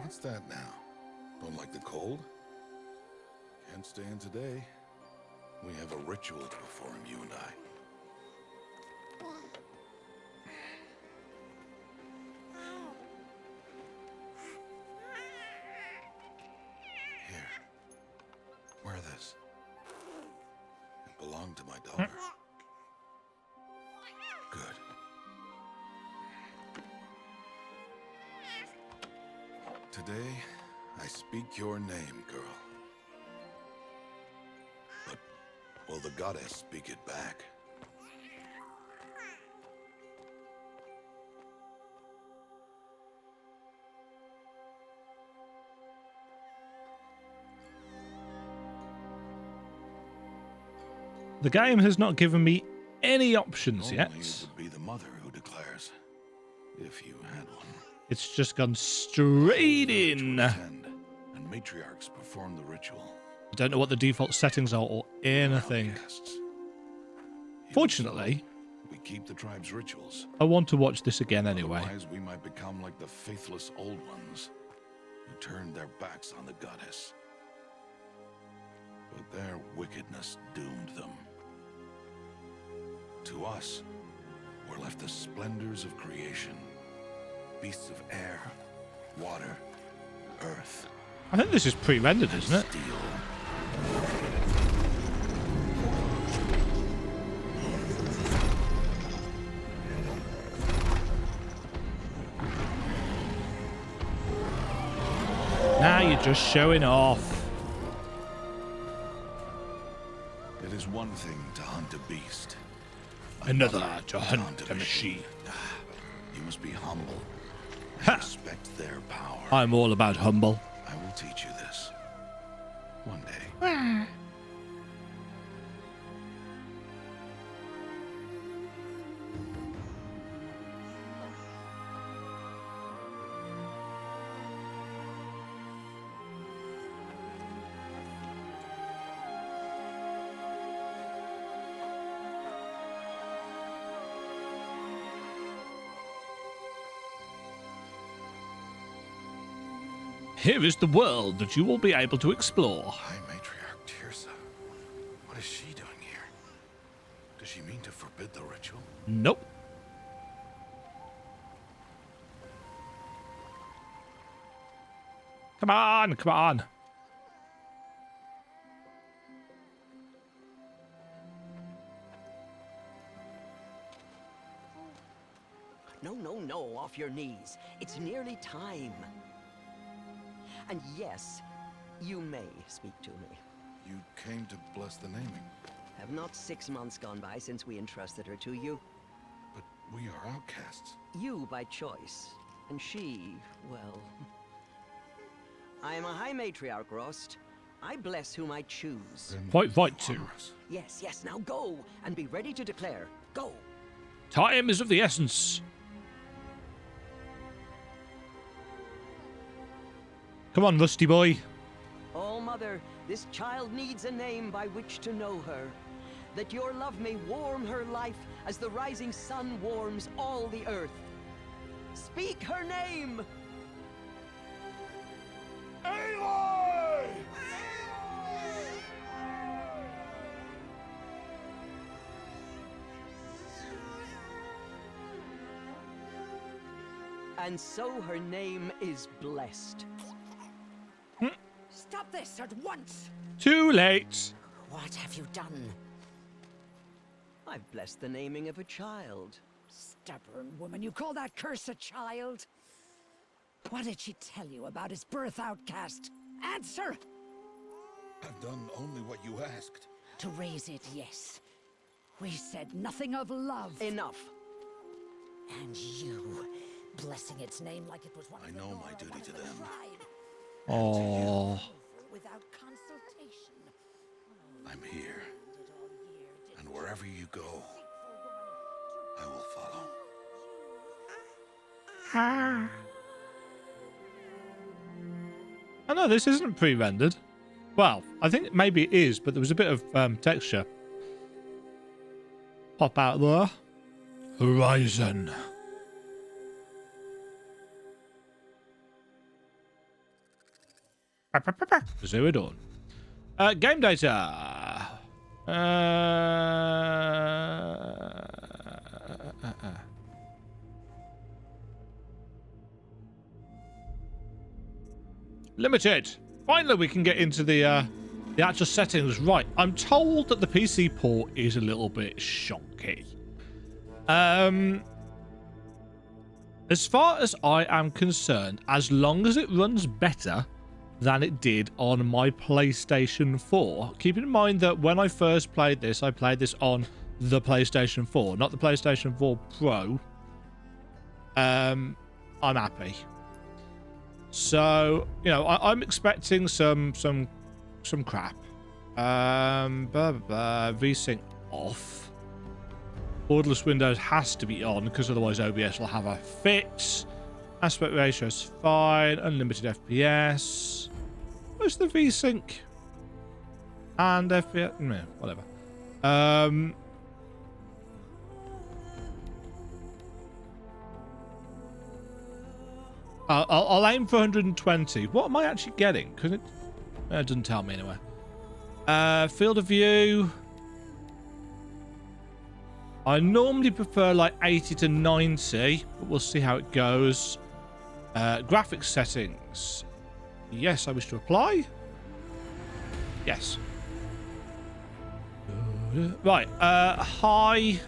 What's that now? Don't like the cold? Can't stay in today. We have a ritual to perform, you and I. Here. Wear this. It belonged to my daughter. Good. Today, I speak your name, girl. But will the goddess speak it back? The game has not given me any options yet. Only it would be the mother who declares, if you had one. It's just gone straight in. And matriarchs perform the ritual. I don't know what the default settings are or anything. Outcasts. Fortunately, we keep the tribe's rituals. I want to watch this again anyway. Otherwise, we might become like the faithless old ones who turned their backs on the goddess. But their wickedness doomed them. To us, were left the splendors of creation. Beasts of air, water, earth. I think this is pre-rendered, isn't it? Steel. Now you're just showing off. It is one thing to hunt a beast. Another to hunt a machine. You must be humble and Ha! respect their power. I'm all about humble. I will teach you this. One day. Here is the world that you will be able to explore. High Matriarch Tirsa. What is she doing here? Does she mean to forbid the ritual? Nope. Come on, come on. No, no, no, off your knees. It's nearly time. And yes, you may speak to me. You came to bless the naming, Have not 6 months gone by since we entrusted her to you? but we are outcasts. You by choice, and she, well... I am a High Matriarch, Rost. I bless whom I choose. Then Fight, fight too. honor us. Yes, yes, now go, and be ready to declare. Go! Time is of the essence. Come on, Rusty boy. Oh, Mother, this child needs a name by which to know her. That your love may warm her life as the rising sun warms all the earth. Speak her name! Aloy! And so her name is blessed. Stop this at once! Too late. What have you done? I've blessed the naming of a child. Stubborn woman, you call that curse a child? What did she tell you about his birth, outcast? Answer! I've done only what you asked. To raise it, yes. We said nothing of love. Enough. And you, blessing its name like it was one I of the know Nora, my duty one of to the them. tribe. Oh, Without consultation. I'm here, Did all year, did and wherever you go, deceitful woman I will follow. I know this isn't pre-rendered. Well, I think maybe it is, but there was a bit of texture. Pop out there. Horizon. Zero Dawn. Game data. Limited. Finally, we can get into the actual settings. Right, I'm told that the PC port is a little bit shonky. As far as I am concerned, as long as it runs better than it did on my PlayStation 4, keep in mind that when I first played this, I played this on the PlayStation 4, not the PlayStation 4 Pro. I'm happy. So, you know, I'm expecting some crap. VSync off. Borderless Windows has to be on because otherwise OBS will have a fit. Aspect ratio is fine. Unlimited FPS. Where's the VSync? And FPS? No, whatever. I'll aim for 120. What am I actually getting? Because it doesn't tell me anywhere. Field of view. I normally prefer like 80 to 90, but we'll see how it goes. Graphics settings. Yes, I wish to apply. Yes. Right. High.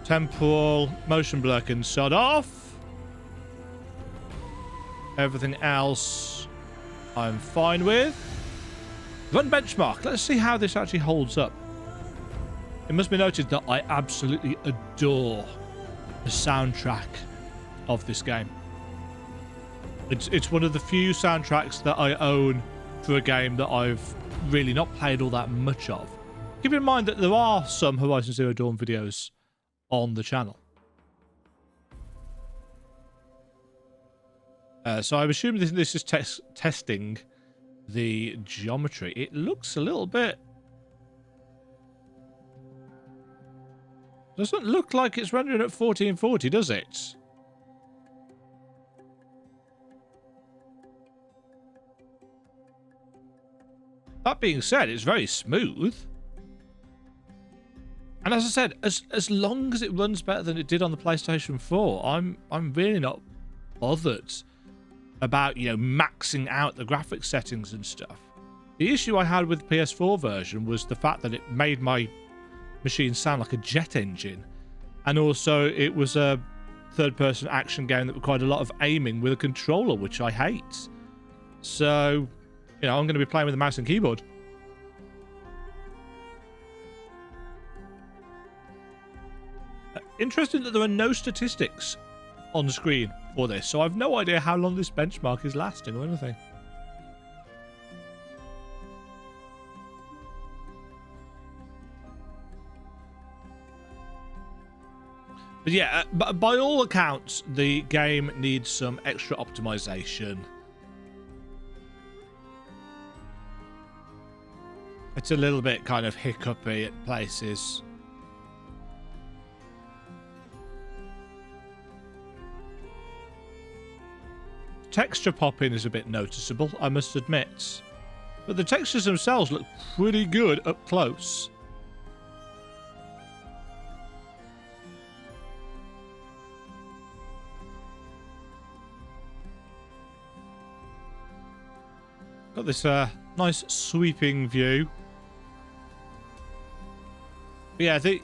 Temporal. Motion blur can sod off. Everything else I'm fine with. Run benchmark. Let's see how this actually holds up. It must be noted that I absolutely adore the soundtrack of this game. It's one of the few soundtracks that I own for a game that I've really not played all that much of. Keep in mind that there are some Horizon Zero Dawn videos on the channel. So I'm assuming this is testing the geometry. It looks a little bit... Doesn't look like it's rendering at 1440, does it? That being said, it's very smooth. And as I said, as long as it runs better than it did on the PlayStation 4, I'm really not bothered about, you know, maxing out the graphics settings and stuff. The issue I had with the PS4 version was the fact that it made my machine sound like a jet engine, and also it was a third-person action game that required a lot of aiming with a controller, which I hate. So, you know, I'm going to be playing with a mouse and keyboard. Interesting that there are no statistics on the screen for this, so I've no idea how long this benchmark is lasting or anything. But yeah, by all accounts, the game needs some extra optimization. It's a little bit kind of hiccupy at places. Texture popping is a bit noticeable, I must admit. But the textures themselves look pretty good up close. Got this nice sweeping view. But yeah, the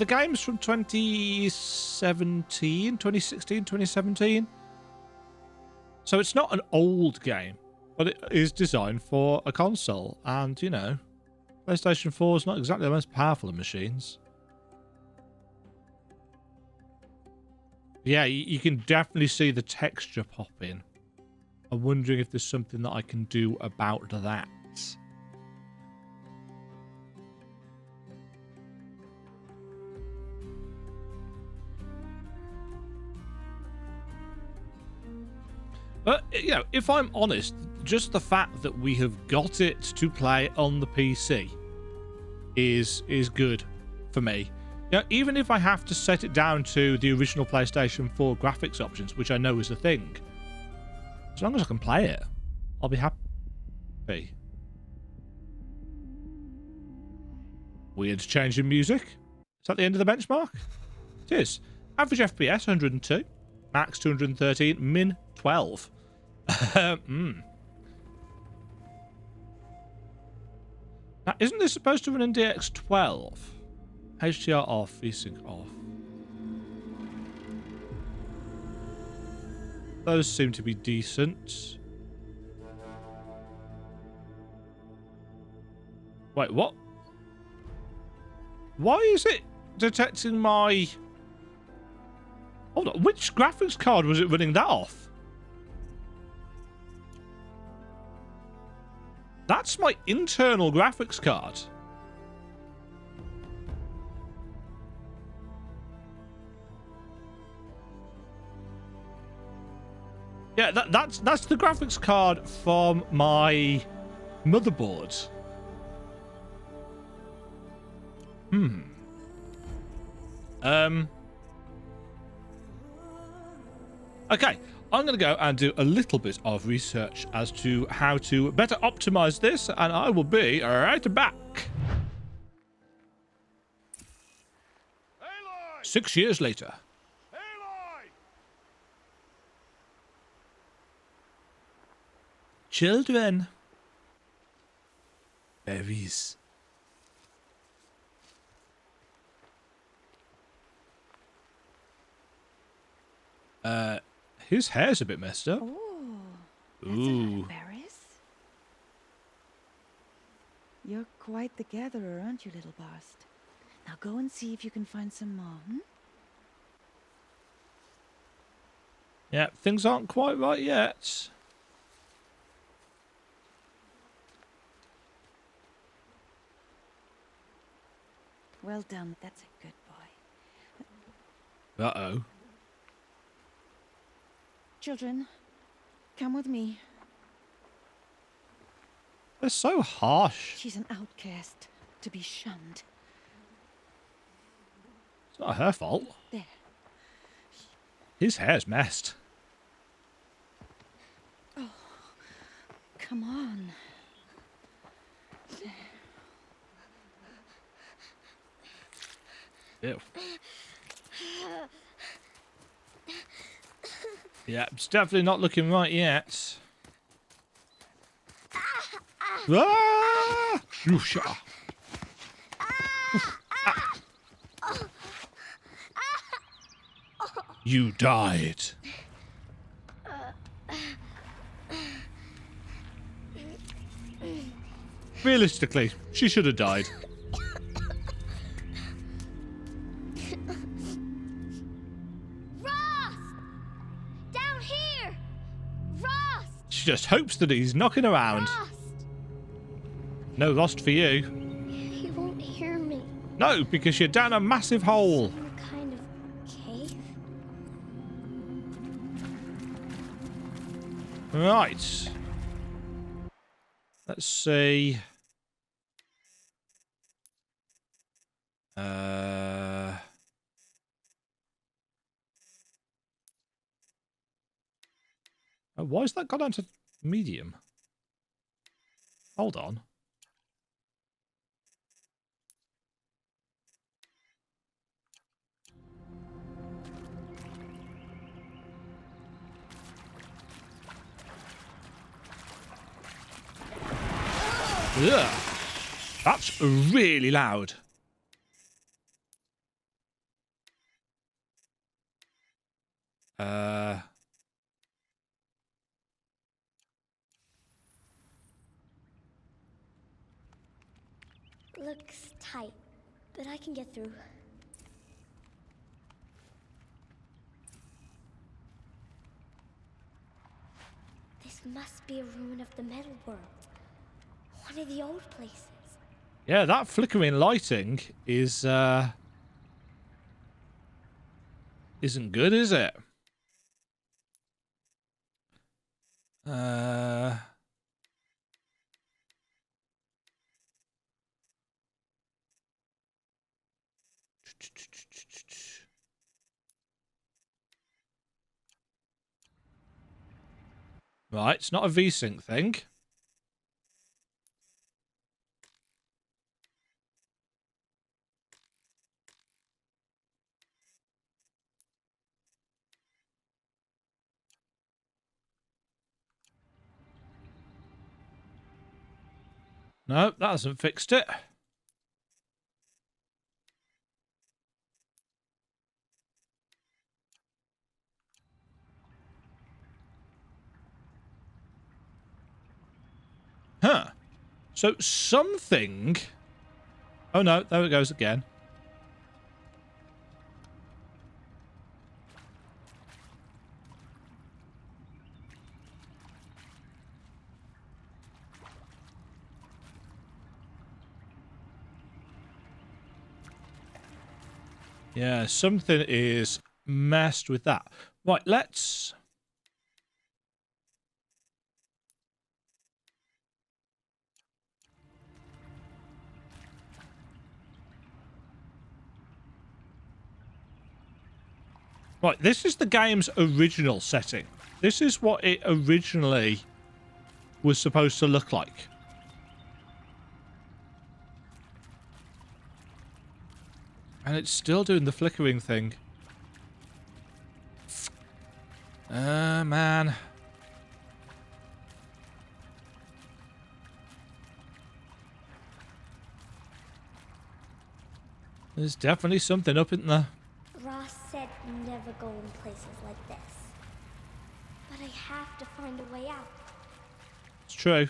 game's from 2016, 2017. So it's not an old game, but it is designed for a console. And, you know, PlayStation 4 is not exactly the most powerful of machines. Yeah, you can definitely see the texture popping. I'm wondering if there's something that I can do about that. But, you know, if I'm honest, just the fact that we have got it to play on the PC is good for me. You know, even if I have to set it down to the original PlayStation 4 graphics options, which I know is a thing, As long as I can play it, I'll be happy. Weird change in music. Is that the end of the benchmark? It is. Average FPS 102, max 213, min 12. Now, isn't this supposed to run in DX12? HDR off, VSync off. Those seem to be decent. Wait, what? Why is it detecting my... Hold on, which graphics card was it running that off? That's my internal graphics card. Yeah, that's the graphics card from my motherboard. Okay, I'm going to go and do a little bit of research as to how to better optimize this, and I will be right back. Aloy! 6 years later. Aloy! Children. Berries. His hair's a bit messed up. Oh, that's a lot Ooh. of berries. You're quite the gatherer, aren't you, little bast? Now go and see if you can find some more, hmm? Yeah, things aren't quite right yet. Well done, that's a good boy. Uh-oh. Children, come with me. They're so harsh. She's an outcast, to be shunned. It's not her fault. There. His hair's messed. Come on. Ew. Yeah, it's definitely not looking right yet. Ah! Yoosha. You died. Realistically, she should have died. Rost! Down here! Rost! She just hopes that he's knocking around. Rost! No lost for you. He won't hear me. No, because you're down a massive hole. In a kind of cave? Right. Let's see. Oh, why has that gone down to medium? Hold on. Ugh. That's really loud. Looks tight, but I can get through. This must be a ruin of the metal world. One of the old places. Yeah, that flickering lighting is isn't good, is it? Right, it's not a VSync thing. No, that hasn't fixed it. Huh. So something... Oh no, there it goes again. Yeah, something is messed with that. Right, let's... Right, this is the game's original setting. This is what it originally was supposed to look like. And it's still doing the flickering thing. Man. There's definitely something up in there. Ross said never go in places like this. But I have to find a way out. It's true.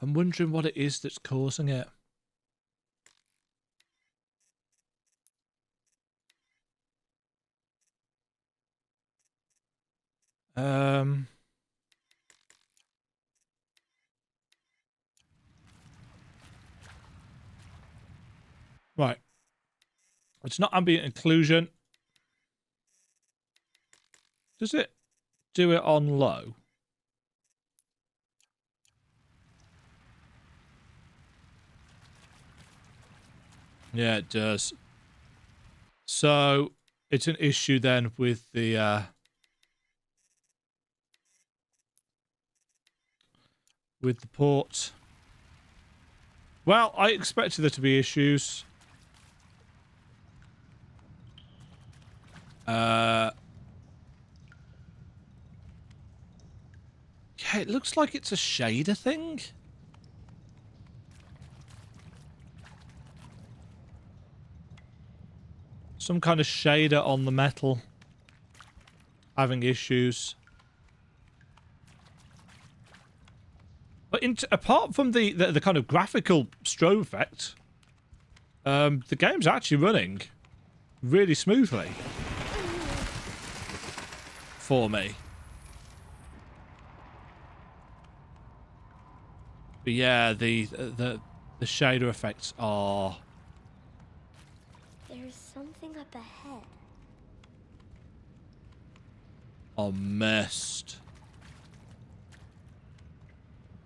I'm wondering what it is that's causing it. Right. It's not ambient occlusion. Does it do it on low? Yeah, it does. So it's an issue then with the port. Well, I expected there to be issues. Yeah, it looks like it's a shader thing. Some kind of shader on the metal having issues. But apart from the kind of graphical strobe effect, the game's actually running really smoothly for me. But yeah, the shader effects are... There's something up ahead. are messed.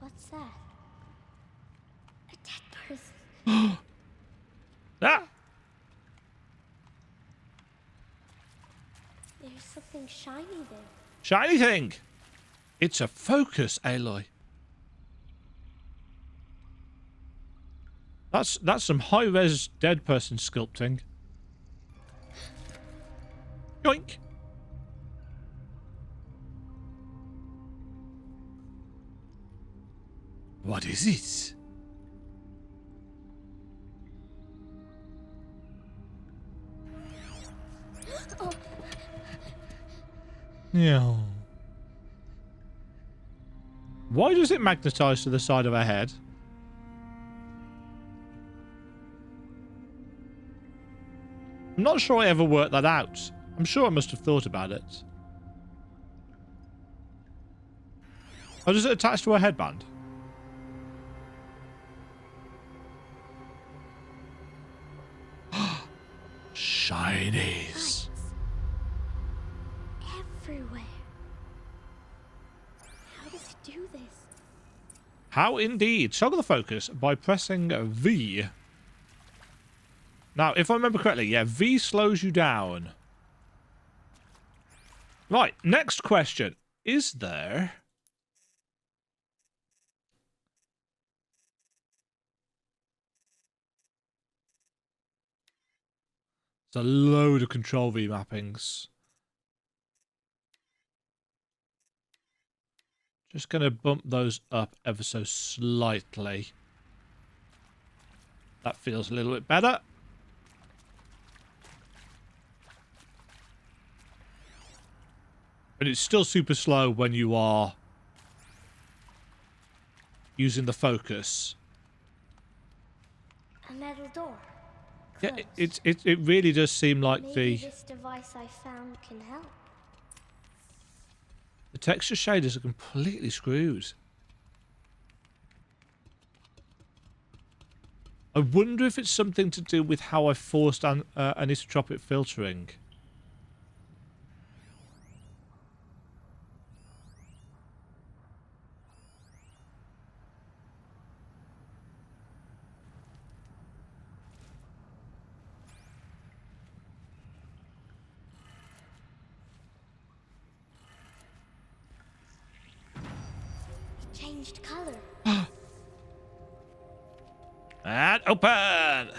What's that? A dead person. Ah! There's something shiny there. Shiny thing! It's a focus, Aloy. That's some high-res dead person sculpting. Yoink! What is it? Oh. Yeah. Why does it magnetize to the side of her head? I'm not sure I ever worked that out. I'm sure I must have thought about it. Oh, does it attach to her headband? Shinies. Lights. Everywhere. How does it do this? How indeed. Toggle the focus by pressing V. Now, if I remember correctly, yeah, V slows you down. Right, next question. Is there... There's a load of control V mappings. Just going to bump those up ever so slightly. That feels a little bit better. But it's still super slow when you are using the focus. A metal door. Yeah, Closed. it really does seem like Maybe this device I found can help. the texture shaders are completely screwed. I wonder if it's something to do with how I forced anisotropic filtering. It changed color. And open!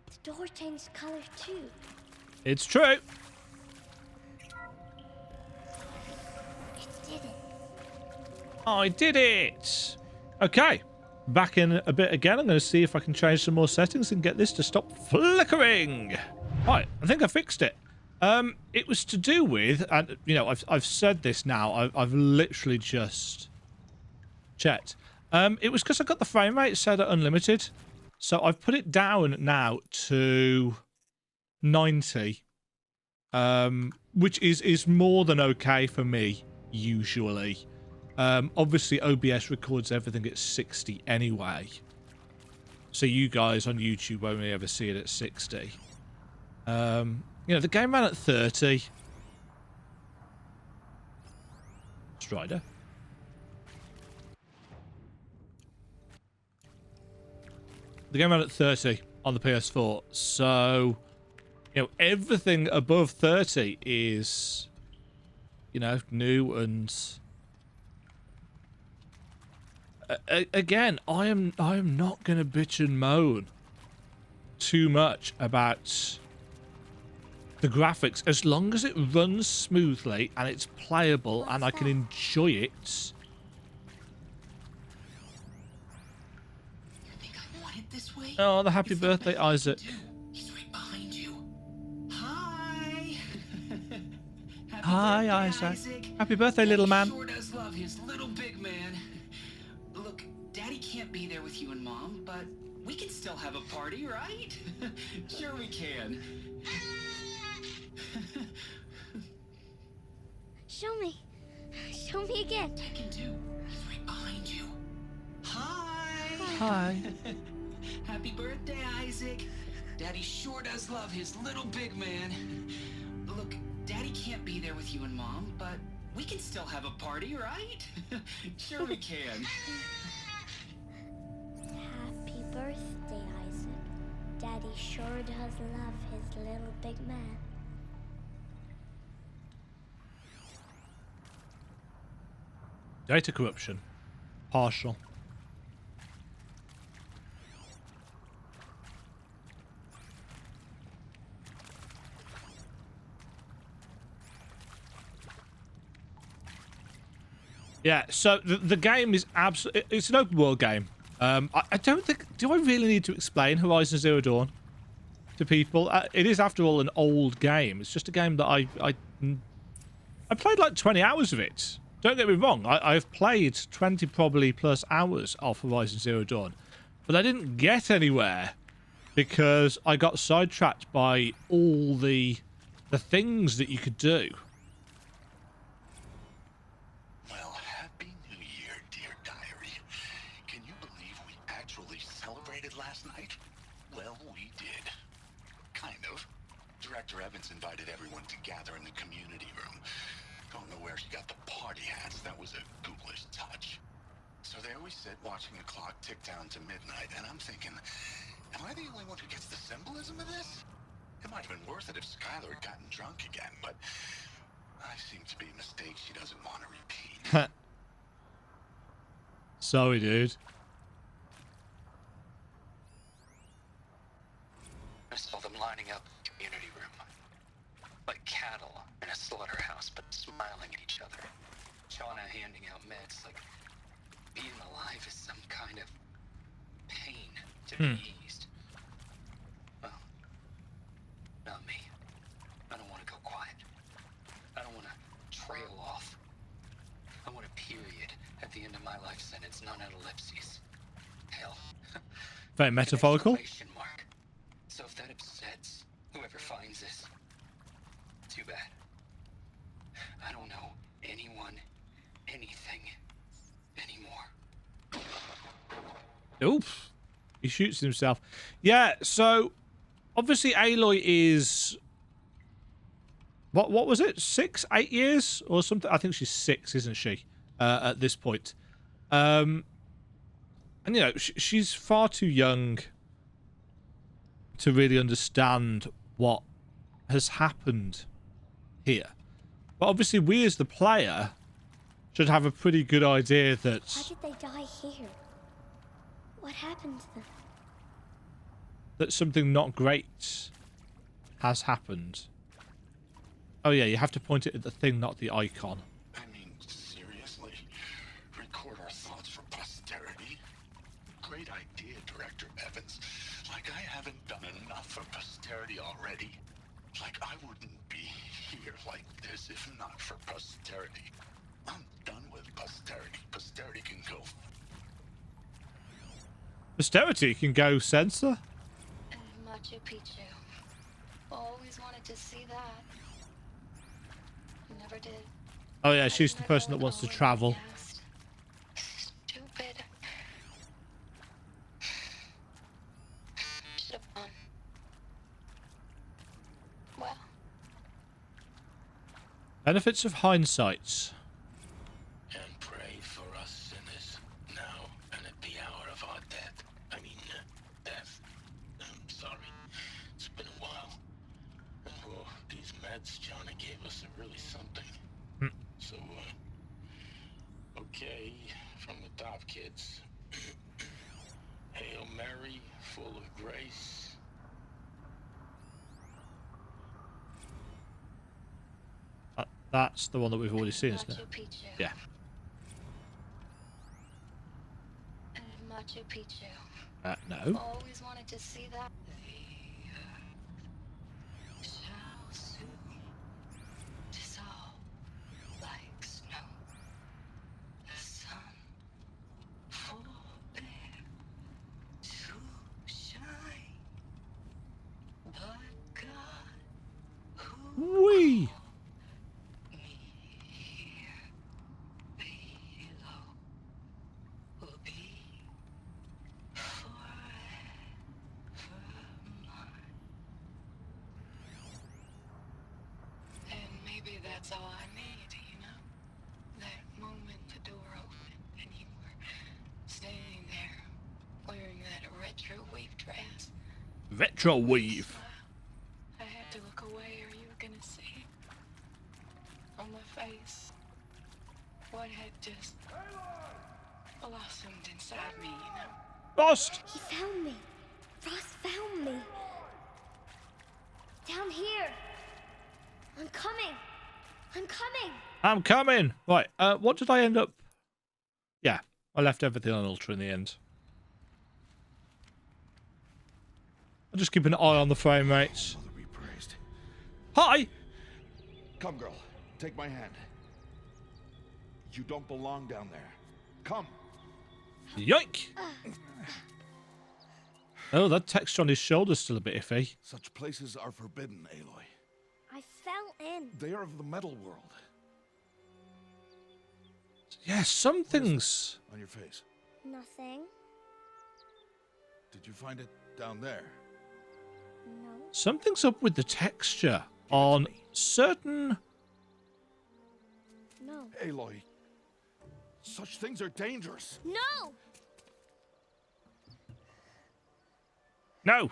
The door changed color too. It's true. It did it. I did it! Okay, back in a bit again. I'm going to see if I can change some more settings and get this to stop flickering. Right, I think I fixed it. It was to do with, and you know, I've said this now. I've literally just checked. It was because I got the frame rate set at unlimited, so I've put it down now to 90, which is more than okay for me usually. Obviously, OBS records everything at 60 anyway, so you guys on YouTube won't ever see it at 60. You know, the game ran at 30. Strider. The game ran at 30 on the PS4. So, you know, everything above 30 is, you know, new and... again, I am not going to bitch and moan too much about the graphics, as long as it runs smoothly and it's playable and I can enjoy it. You think I want it this way? Oh, the happy birthday, Isaac. He's right behind you. Hi. Happy Hi, birthday, Isaac. Happy birthday, little man. Sure does love his little big man. Look, Daddy can't be there with you and Mom, but we can still have a party, right? Sure we can. Show me. Show me again. I can do. He's right behind you. Hi. Hi. Happy birthday, Isaac. Daddy sure does love his little big man. Look, Daddy can't be there with you and Mom, but we can still have a party, right? Sure we can. Happy birthday, Isaac. Daddy sure does love his little big man. Data corruption. Partial. Yeah, so the game is absolutely... It's an open world game. I don't think... Do I really need to explain Horizon Zero Dawn to people? It is, after all, an old game. It's just a game that I played like 20 hours of it. Don't get me wrong, I've played 20 probably plus hours of Horizon Zero Dawn, but I didn't get anywhere because I got sidetracked by all the things that you could do. Well, Happy New Year, dear diary. Can you believe we actually celebrated last night? Well, we did. Kind of. Director Evans invited everyone to gather in the community room. Don't know where she got the party hats. That was a ghoulish touch. So there we sit, watching the clock tick down to midnight, and I'm thinking, Am I the only one who gets the symbolism of this? It might have been worth it if Skylar had gotten drunk again, but I seem to be a mistake she doesn't want to repeat. Sorry, dude. I saw them lining up the community room. Like cattle in a slaughterhouse, but smiling at each other. Shauna handing out meds like being alive is some kind of pain to be eased. Well, not me. I don't want to go quiet. I don't want to trail off. I want a period at the end of my life sentence, not an ellipses. Hell. Very metaphorical. An exclamation mark. So if that upsets whoever finds this, too bad. I don't know anyone, anything, anymore. Oof. He shoots himself. Yeah, so obviously Aloy is what was it? 6, 8 years or something? I think she's 6, isn't she? At this point. And you know, she's far too young to really understand what has happened here. But obviously we as the player should have a pretty good idea that... Why did they die here? What happened to them? that something not great has happened. Oh yeah, you have to point it at the thing, not the icon. I mean, seriously? Record our thoughts for posterity? Great idea, Director Evans. Like I haven't done enough for posterity already. Like I wouldn't be here like this if not for posterity. I'm done with posterity. Posterity can go. Posterity can go censor. Machu Picchu. Always wanted to see that. Never did. Oh yeah, she's the person that wants to travel. Stupid. Should've gone. Well. Benefits of hindsight. And pray for us sinners, now and at the hour of our death. Death. I'm sorry. It's been a while. And well, these meds Johnny gave us are really something. So, okay, from the top, kids. Hail Mary, full of grace. That's the one that we've already seen, isn't it? Machu Picchu. Yeah. Machu Picchu. No. Always wanted to see that. Shall soon dissolve like snow. The sun forbear to shine. But God who Wee. me here below will be forever mine. And maybe that's all I need, you know? That moment the door opened and you were standing there wearing that retro weave dress. Retro weave. I had to look away or you were gonna see on my face what had just blossomed inside me, you know? Lost. He found me. Ross found me. Down here. I'm coming. I'm coming. I'm coming. Right. What did I end up? Yeah, I left everything on ultra in the end. I'll just keep an eye on the frame rates. Mother be praised. Hi. Come, girl. Take my hand. You don't belong down there. Come. Yoink. Oh, that texture on his shoulder's still a bit iffy. Such places are forbidden, Aloy. I fell in. They are of the metal world. Yeah, some things. On your face. Nothing. Did you find it down there? No. Something's up with the texture on certain. No. Aloy. Such things are dangerous. No! No.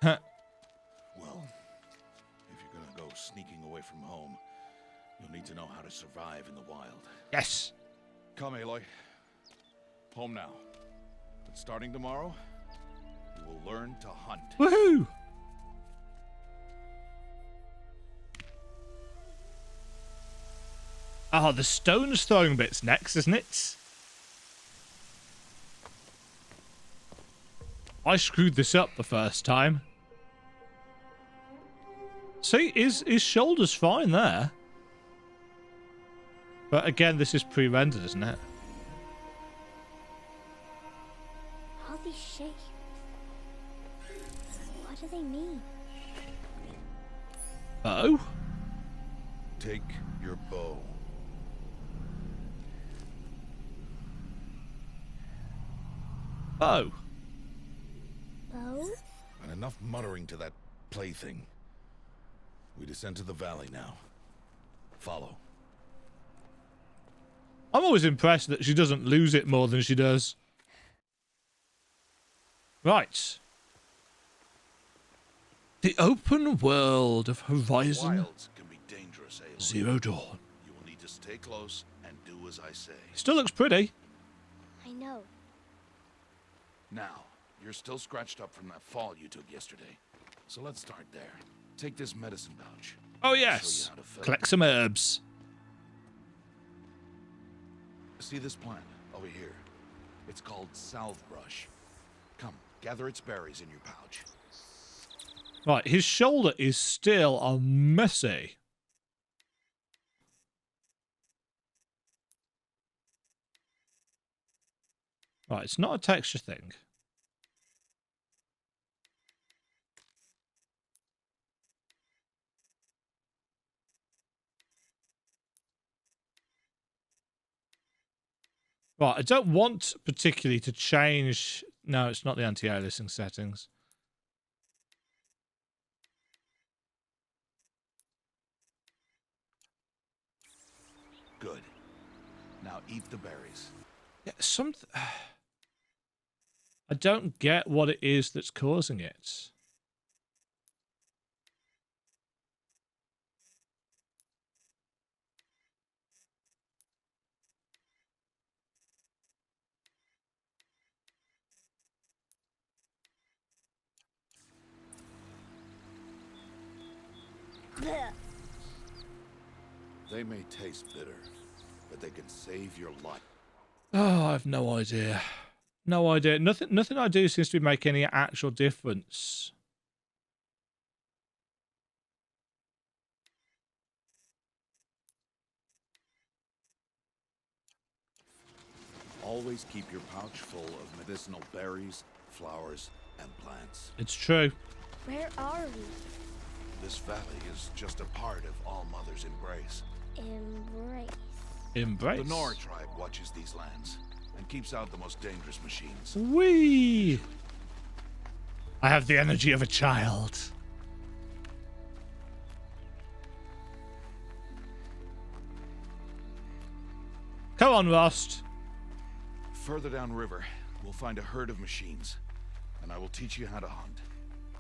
Huh. Well, if you're gonna go sneaking away from home, you'll need to know how to survive in the wild. Yes. Come, Aloy. Home now. But starting tomorrow, you will learn to hunt. Woohoo! Oh, the stones throwing bit's next, isn't it? I screwed this up the first time. See, his shoulder's fine there. But again, this is pre-rendered, isn't it? All these shapes. What do they mean? Oh? Take your bow. Oh. Bow? And enough muttering to that plaything. We descend to the valley now. Follow. I'm always impressed that she doesn't lose it more than she does. Right. The open world of Horizon Wilds can be dangerous, Aloy. Zero Dawn. You will need to stay close and do as I say. Still looks pretty. I know. Now, you're still scratched up from that fall you took yesterday. So let's start there. Take this medicine pouch. Oh I'll show yes. you how to fill it. Collect some herbs. See this plant over here? It's called salve brush. Come, gather its berries in your pouch. Right, his shoulder is still a messy. Right, it's not a texture thing. Right, I don't want particularly to change... No, it's not the anti-aliasing settings. Good. Now eat the berries. Yeah, I don't get what it is that's causing it. Blech. They may taste bitter, but they can save your life. Oh, I have no idea. No idea. Nothing I do seems to be making any actual difference. Always keep your pouch full of medicinal berries, flowers, and plants. It's true. Where are we? This valley is just a part of All Mother's embrace. Embrace. Embrace. The Nora tribe watches these lands and keeps out the most dangerous machines. Whee! I have the energy of a child. Come on, Rost. Further downriver, we'll find a herd of machines, and I will teach you how to hunt.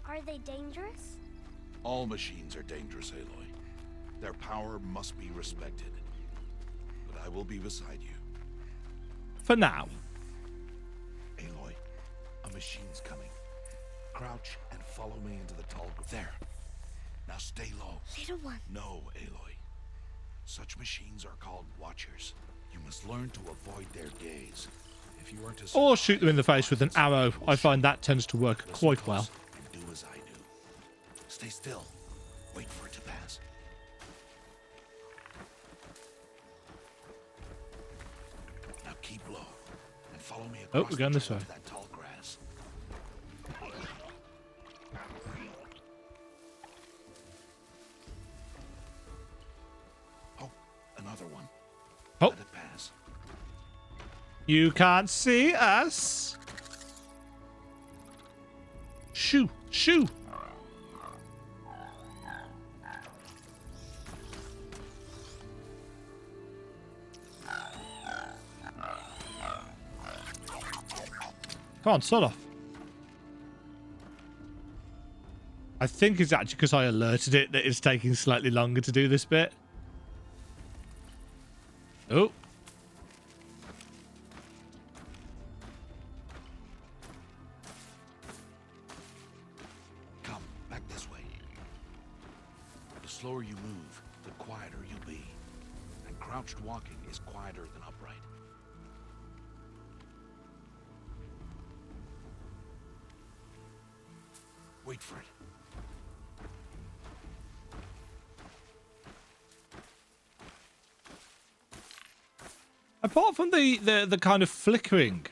Are they dangerous? All machines are dangerous, Aloy. Their power must be respected. But I will be beside you. For now. Aloy, a machine's coming. Crouch and follow me into the tall... There. Now stay low. Little one. No, Aloy. Such machines are called watchers. You must learn to avoid their gaze. If you are to... Or shoot them in the face with an arrow. I find that tends to work quite well. And do as I do. Stay still. Wait for it to pass. Now keep low and follow me across Oh, we're going the this trail way. to that tall grass. Oh, another one. Oh. Let it pass. You can't see us. Shoo, shoo. Come on, sod off. I think it's actually because I alerted it that it's taking slightly longer to do this bit. Oh. Come, back this way. The slower you move, the quieter you'll be. And crouched walking is quieter than upright. Wait for it. Apart from the kind of flickering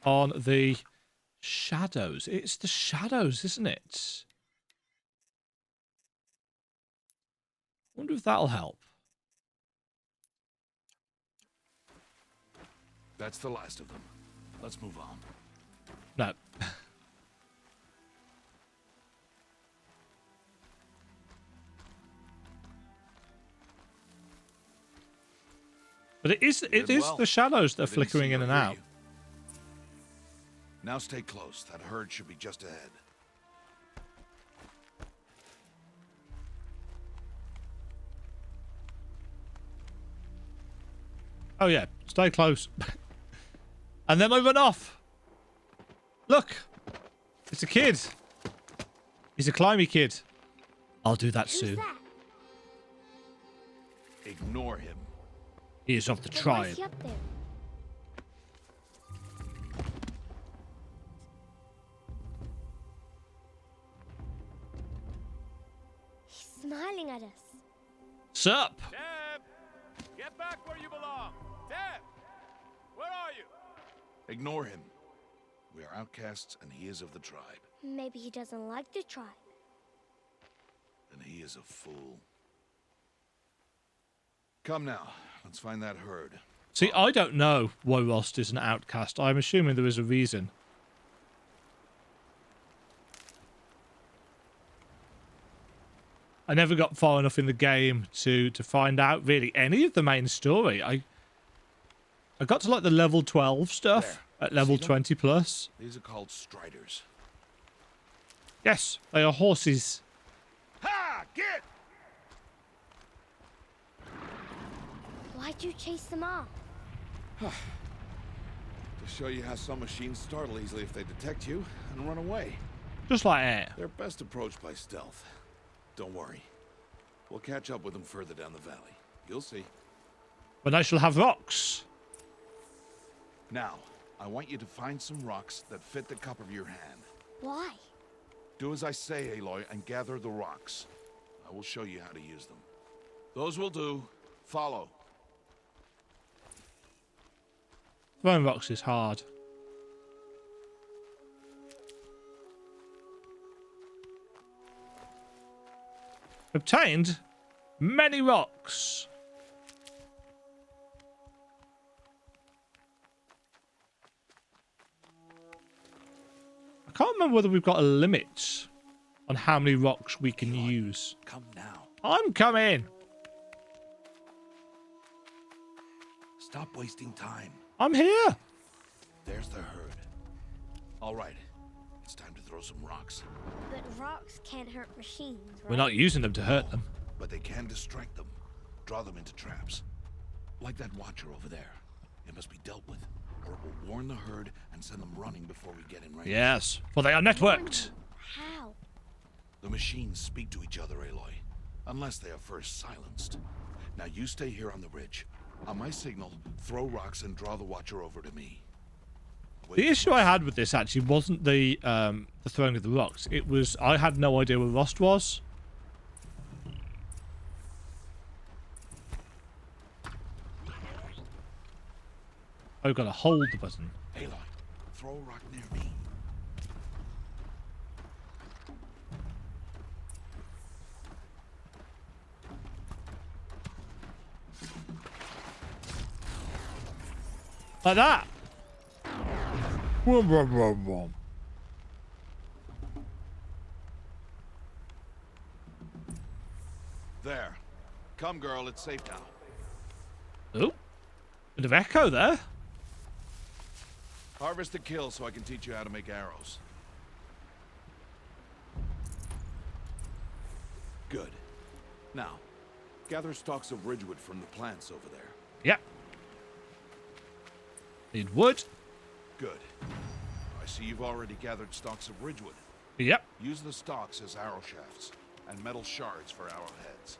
on the shadows, it's the shadows, isn't it? Wonder if that'll help. That's the last of them. Let's move on. No. But it is the shadows that are flickering in and out. Now stay close. That herd should be just ahead. Oh yeah, stay close. And then I run off. Look, it's a kid. He's a climby kid. I'll do that Who's soon. that? Ignore him. He is of the But why tribe. is he up there? He's smiling at us. Sup? Deb! Get back where you belong! Deb! Where are you? Ignore him. We are outcasts and he is of the tribe. Maybe he doesn't like the tribe. And he is a fool. Come now. Let's find that herd. See, I don't know why Rost is an outcast. I'm assuming there is a reason. I never got far enough in the game to find out really any of the main story. I got to like the level 12 stuff at level 20 plus. These are called striders. Yes, they are horses. Ha! Get! Why'd you chase them off? To show you how some machines startle easily if they detect you and run away. Just like air. They're best approached by stealth. Don't worry. We'll catch up with them further down the valley. You'll see. But I shall have rocks. Now, I want you to find some rocks that fit the cup of your hand. Why? Do as I say, Aloy, and gather the rocks. I will show you how to use them. Those will do. Follow. Throwing rocks is hard. Obtained many rocks. I can't remember whether we've got a limit on how many rocks we can use. Come now. I'm coming. Stop wasting time. I'm here. There's the herd. All right. It's time to throw some rocks. But rocks can't hurt machines, right? We're not using them to hurt them. But they can distract them. Draw them into traps. Like that watcher over there. It must be dealt with, or it will warn the herd and send them running before we get in range. Yes, for they are networked. How? The machines speak to each other, Aloy. Unless they are first silenced. Now you stay here on the ridge. On my signal, throw rocks and draw the watcher over to me. The issue I had with this actually wasn't the throwing of the rocks. It was I had no idea where Rost was. I've got to hold the button. Aloy, throw a rock near me. Like that. Vroom, vroom, vroom, vroom. There. Come, girl. It's safe now. Oh, bit of echo there. Harvest a kill so I can teach you how to make arrows. Good. Now, gather stalks of ridgewood from the plants over there. Yep. Need wood. Good. I see you've already gathered stalks of ridgewood. Yep. Use the stalks as arrow shafts and metal shards for arrowheads.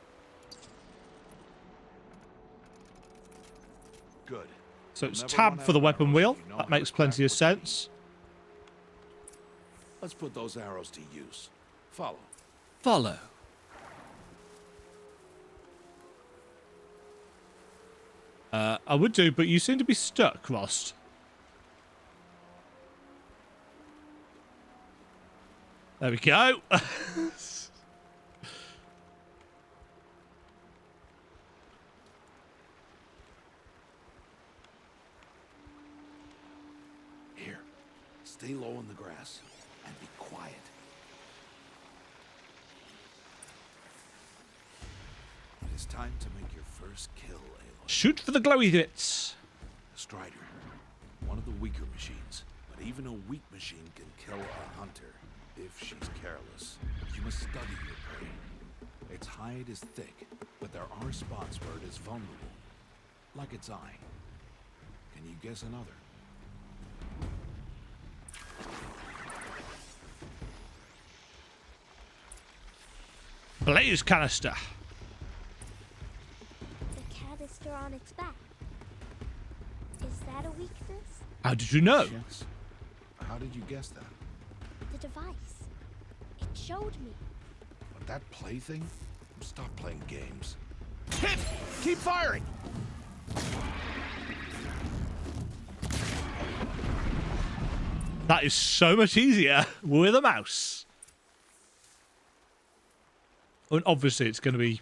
Good. So it's Never tab run for the out of weapon arrows wheel. if you know That how makes to plenty of craft what you need. sense. Let's put those arrows to use. Follow. Follow. I would do, but you seem to be stuck, Rost. There we go. Here. Stay low in the grass and be quiet. It's time to make your first kill, Aloy. Shoot for the glowy bits. Strider. One of the weaker machines. But even a weak machine can kill a hunter if she's careless. You must study your prey. Its hide is thick, but there are spots where it is vulnerable. Like its eye. Can you guess another? Blaze canister. The canister on its back. Is that a weakness? How did you know? Yes. How did you guess that? The device. It showed me. But that plaything? Stop playing games. Hit! Keep firing! That is so much easier with a mouse. And obviously it's going to be...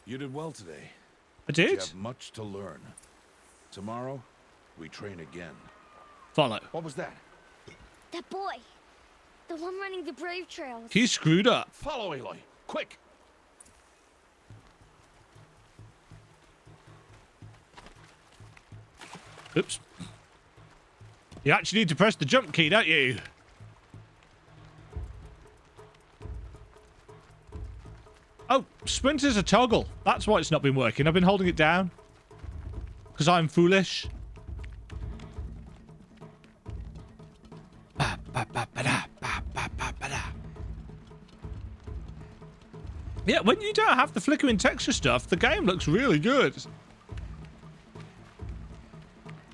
You did well today. I did? You have much to learn. Tomorrow, we train again. Follow. What was that? That boy. The one running the brave trails. He screwed up. Follow, Aloy. Quick! Oops. You actually need to press the jump key, don't you? Oh, sprint is a toggle. That's why it's not been working. I've been holding it down. Because I'm foolish. Yeah, when you don't have the flickering texture stuff, the game looks really good.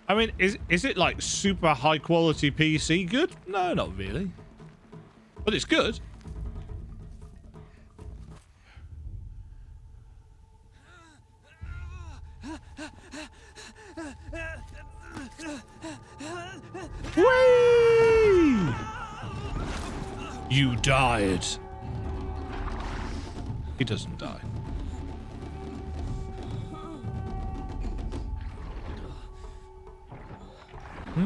I mean, is it like super high quality PC good? No, not really. But it's good. Whee! You died. He doesn't die. I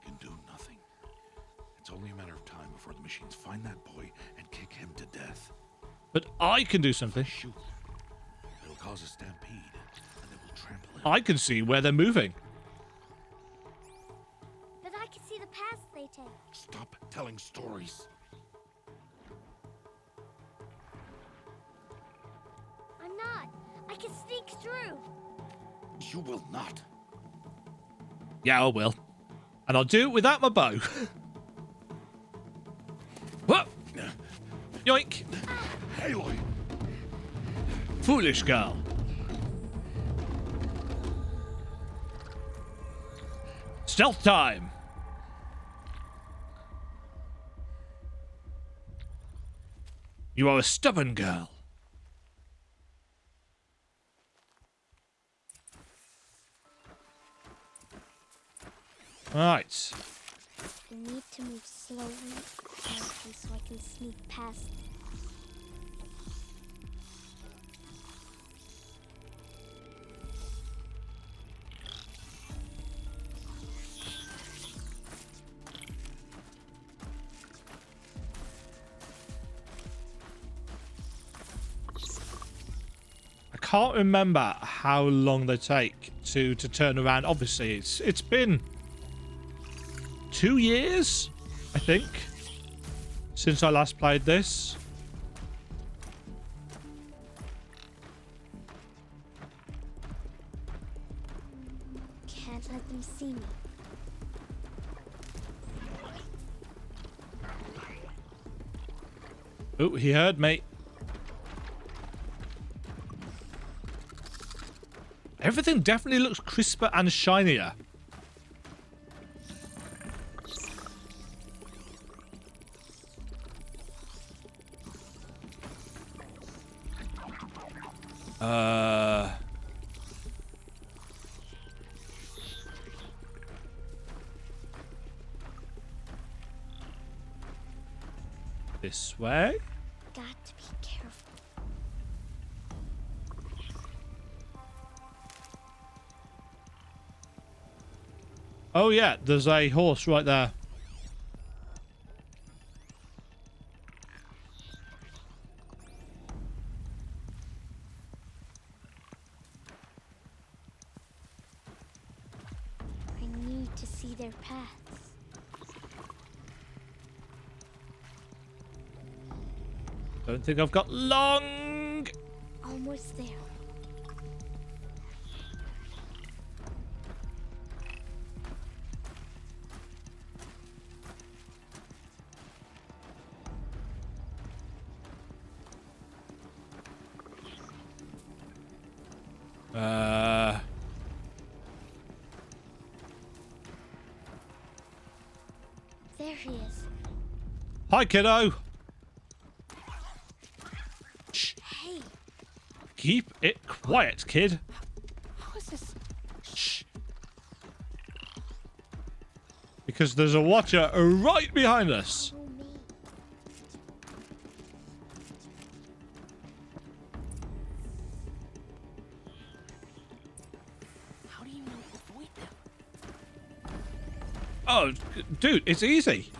can do nothing. It's only a matter of time before the machines find that boy and kick him to death. But I can do something. Shoot. It'll cause a stampede, and they will trample him. I can see where they're moving. But I can see the paths they take. Stop telling stories. I'm not. I can sneak through. You will not. Yeah, I will. And I'll do it without my bow. Whoa! Yoink! Aloy! Foolish girl. Stealth time. You are a stubborn girl. Right. I need to move slowly, quietly, so I can sneak past. can't remember how long they take to turn around. Obviously, it's been 2 years, I think, since I last played this. Can't let them see me. Oh, he heard me. Everything definitely looks crisper and shinier. This way. Got to be careful. Oh yeah, there's a horse right there. I need to see their paths. Don't think I've got long. Almost there. There he is. Hi, kiddo. Hey. Keep it quiet, kid. How is this? Shh. Because there's a watcher right behind us. Oh, me. How do you know to avoid them? Oh, dude, it's easy.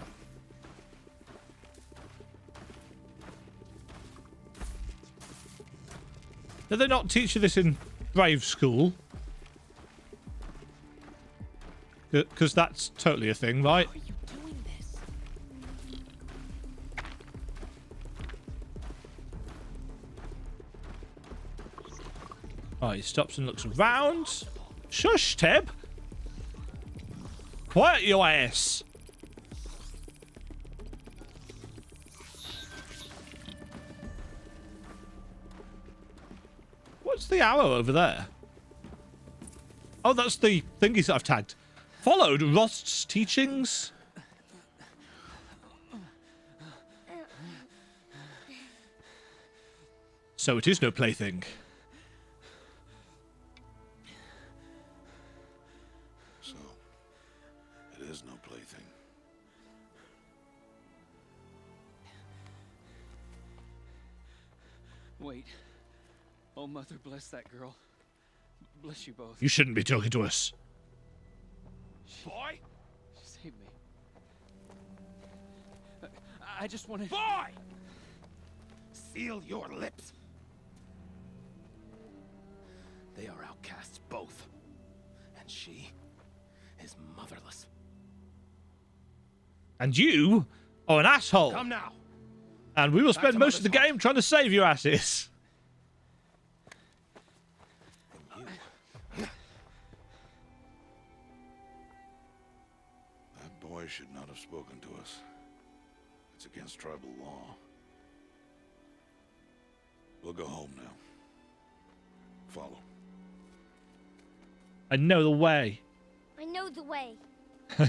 Did they not teach you this in Brave School? Because that's totally a thing, right? How are you doing this? Right, he stops and looks around. Shush, Teb. Quiet your ass. What's the arrow over there? Oh, that's the thingies that I've tagged. Followed Rost's teachings. So it is no plaything. So, it is no plaything. Wait. Oh, Mother, bless that girl. Bless you both. You shouldn't be talking to us. Boy! She saved me. I just wanted... Boy! Seal your lips. They are outcasts, both. And she is motherless. And you are an asshole. Come now. And we will Back spend to most of the Mother's game trying to save your asses. That boy should not have spoken to us. It's against tribal law. We'll go home now. Follow. I know the way. I know the way. Seal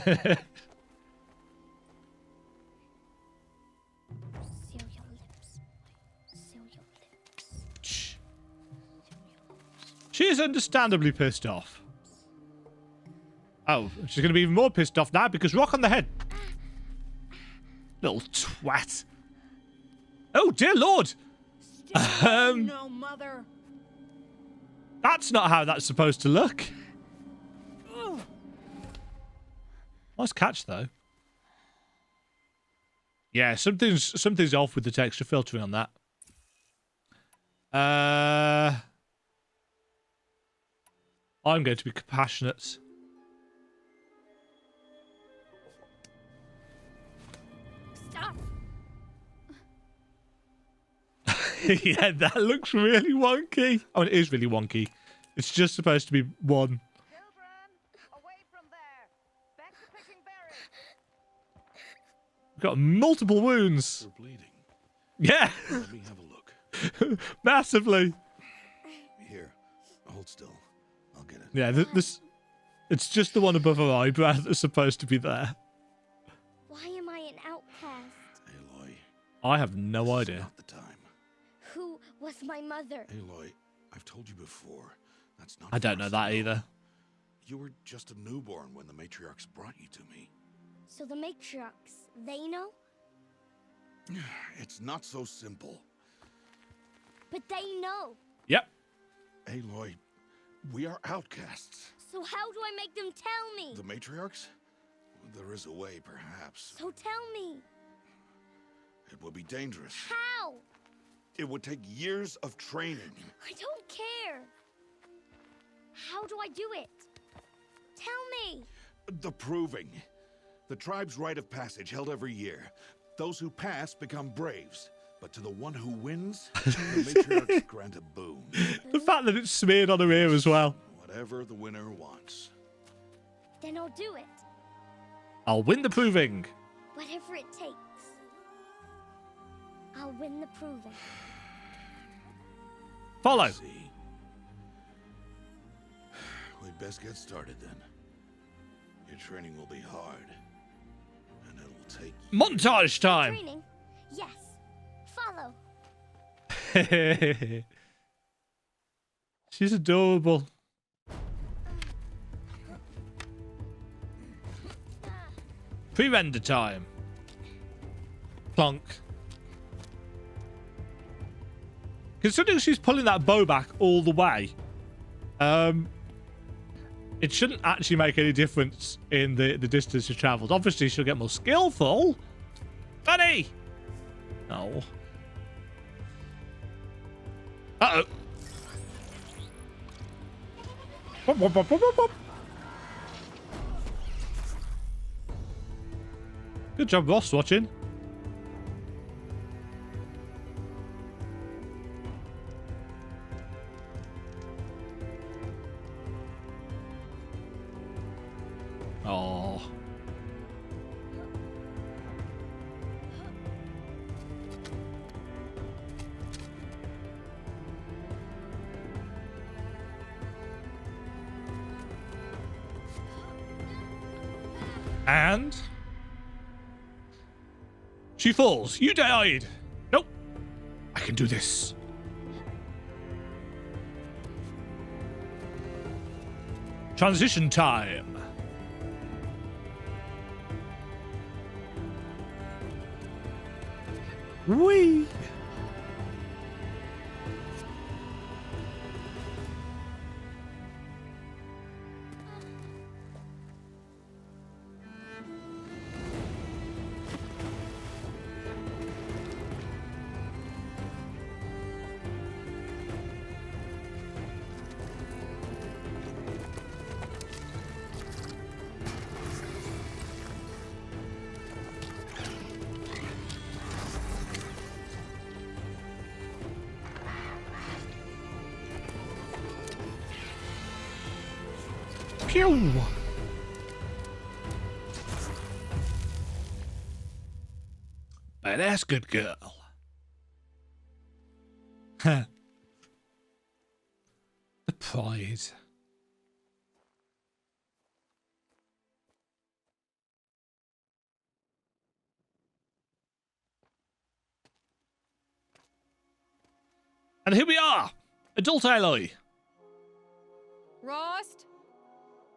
your lips. Seal your lips. Shh. She is understandably pissed off. Oh, she's going to be even more pissed off now because rock on the head. Little twat. Oh, dear Lord. No, Mother. That's not how that's supposed to look. Nice catch, though. Yeah, something's off with the texture filtering on that. I'm going to be compassionate. Stop. Yeah, that looks really wonky. Oh, it is really wonky. It's just supposed to be one. We've got multiple wounds. You're bleeding. Yeah. Let me have a look. Massively. Here, hold still. I'll get it. Yeah, this. It's just the one above her eyebrow that's supposed to be there. Why am I an outcast? Aloy. I have no idea. Not the time. Who was my mother? Aloy, I've told you before. That's not. I don't know that either. You were just a newborn when the matriarchs brought you to me. So the matriarchs, they know? It's not so simple. But they know. Yep. Aloy, we are outcasts. So how do I make them tell me? The matriarchs? There is a way, perhaps. So tell me. It would be dangerous. How? It would take years of training. I don't care. How do I do it? Tell me. The proving. The tribe's rite of passage held every year. Those who pass become braves. But to the one who wins, the matriarchs grant a boon. The fact that it's smeared on her ear as well. Whatever the winner wants. Then I'll do it. I'll win the proving. Whatever it takes. I'll win the proving. Follow. See? We'd best get started then. Your training will be hard. And it will take Montage time. Training? Yes. Follow. She's adorable. Pre-render time. Plonk. Considering she's pulling that bow back all the way, it shouldn't actually make any difference in the distance she travels. Obviously, she'll get more skillful. Funny. No. Uh-oh. Whoop, whoop, whoop, whoop, whoop. Good job, Ross, watching. Oh. And she falls. You died. Nope. I can do this. Transition time. Whee! Pew! Badass good girl. Huh. The pride. And here we are! Adult Aloy. Rost?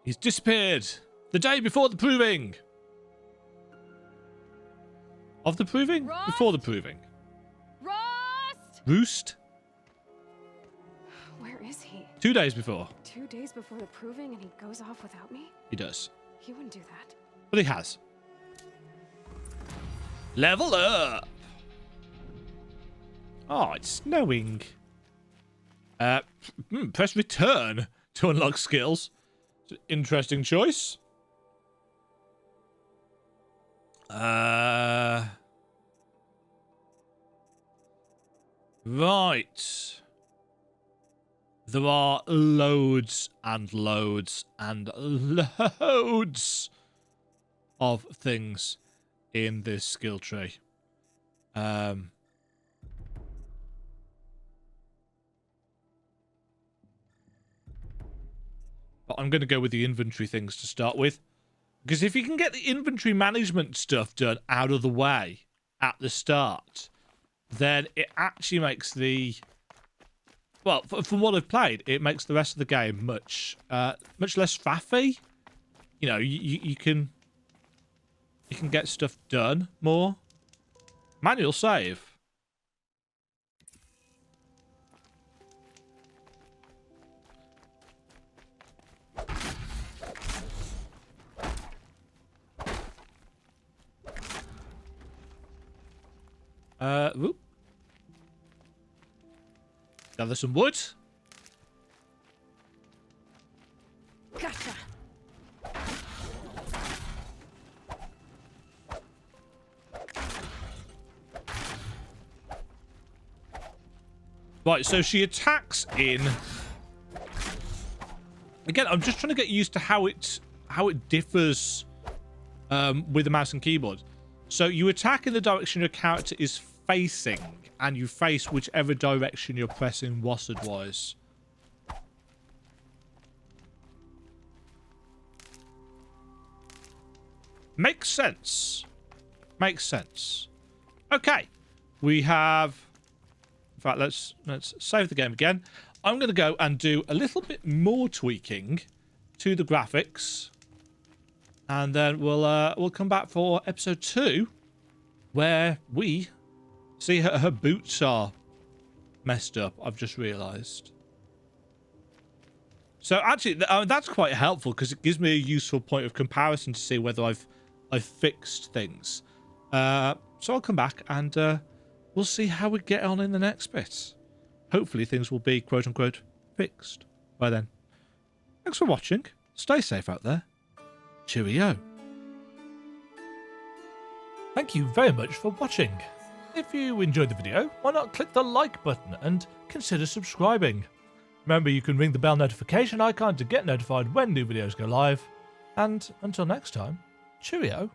He's disappeared. The day before the proving. Of the proving? Rost? Before the proving. Rost? Roost? Where is he? 2 days before. 2 days before the proving and he goes off without me? He does. He wouldn't do that. But he has. Level up. Oh, it's snowing. Press return to unlock skills. It's an interesting choice. Right. There are loads and loads and loads of things in this skill tree. But I'm going to go with the inventory things to start with. Because if you can get the inventory management stuff done out of the way at the start, then it actually makes the... Well, from what I've played, it makes the rest of the game much less faffy. You know, you can get stuff done more. Manual save. Whoop. Gather some wood. Gotcha. Right, so she attacks in... Again, I'm just trying to get used to how it differs with the mouse and keyboard. So you attack in the direction your character is facing, and you face whichever direction you're pressing WASD-wise. Makes sense. Makes sense. Okay. We have... In fact, let's save the game again. I'm going to go and do a little bit more tweaking to the graphics. And then we'll come back for episode 2, where we see her boots are messed up. I've just realised. So actually, that's quite helpful because it gives me a useful point of comparison to see whether I've fixed things. So I'll come back and we'll see how we get on in the next bit. Hopefully things will be quote unquote fixed by then. Thanks for watching. Stay safe out there. Cheerio. Thank you very much for watching. If you enjoyed the video, why not click the like button and consider subscribing. Remember, you can ring the bell notification icon to get notified when new videos go live. And until next time, cheerio.